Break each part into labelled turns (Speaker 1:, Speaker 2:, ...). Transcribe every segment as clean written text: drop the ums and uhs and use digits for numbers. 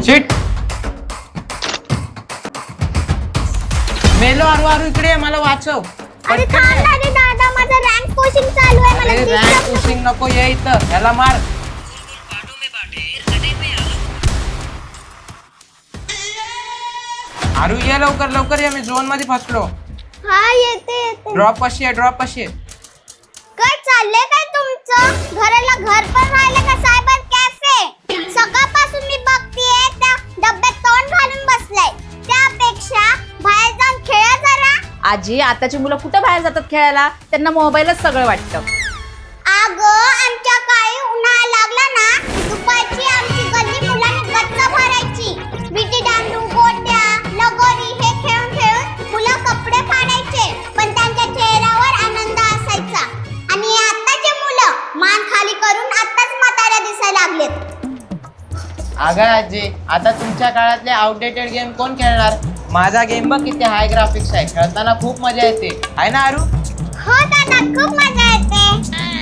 Speaker 1: Shit. मेलो आरू आरू इकडे ये, मला वाचव.
Speaker 2: अरे थांब ना रे दादा, माझा रँक पुशिंग चालू आहे. मला
Speaker 1: रँक पुशिंग नको, ये इथं. ह्याला मार. आरू ये लवकर लवकर ये, मी झोन मध्ये फसलो.
Speaker 2: हा येते येते.
Speaker 1: ड्रॉप कशी आहे, ड्रॉप कशी आहे?
Speaker 2: काय चाललंय काय तुमचं? घराला घर पण राहिलं का सायबर कॅफे? सकाळपासून मी बघतीये त्या डब्यात तोंड घालून बसलाय. त्यापेक्षा बाहेर जाऊन खेळा जरा.
Speaker 3: आजी, आताची मुलं कुठं बाहेर जातात खेळायला? त्यांना मोबाईलच सगळं वाटतं.
Speaker 2: अगं आमच्या काळी उन्हाळा लागला ना, दुपारची आमची गल्ली मुलांनी गच्च भरायची. विटी दांडू, गोट्या, लगोरी हे खेळून खेळून मुलं कपडे फाडायचे, पण त्यांच्या चेहऱ्यावर आनंद असायचा. आणि आताचे मुलं मान खाली करून आताच म्हाताऱ्या दिसायला लागलेत.
Speaker 1: अगं आजी, आता तुमच्या काळातले आउटडेटेड गेम कोण खेळणार? माझा गेम बघ किती हाय ग्राफिक्स आहे, खेळताना खूप मजा येते, आहे ना आरू?
Speaker 2: हो दादा, खूप मजा येते.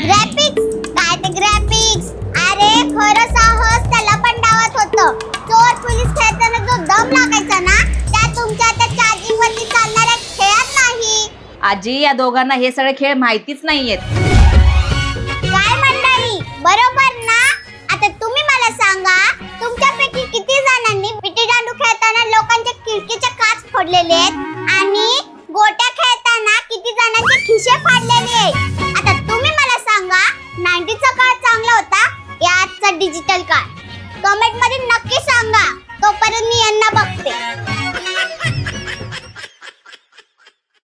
Speaker 2: ग्राफिक्स काय ते ग्राफिक्स? अरे खरं साहस त्याला पण डावत होतं. चोर पोलीस खेळताना जो दम लागायचा ना, त्या तुमच्या त्या चार्जिंग वरती चालणाऱ्या खेळत नाही.
Speaker 3: आजी, या दोघांना हे सगळे खेळ माहितीच नाहीयेत.
Speaker 2: काय मंडळी, बरोबर ना? आता तुम्ही मला सांगा, तुमच्यापैकी किती जणांनी विटी दांडू खेळताना लोकांच्या खिडकीचे काच फोडलेले आहेत आणि गोट्या खेळताना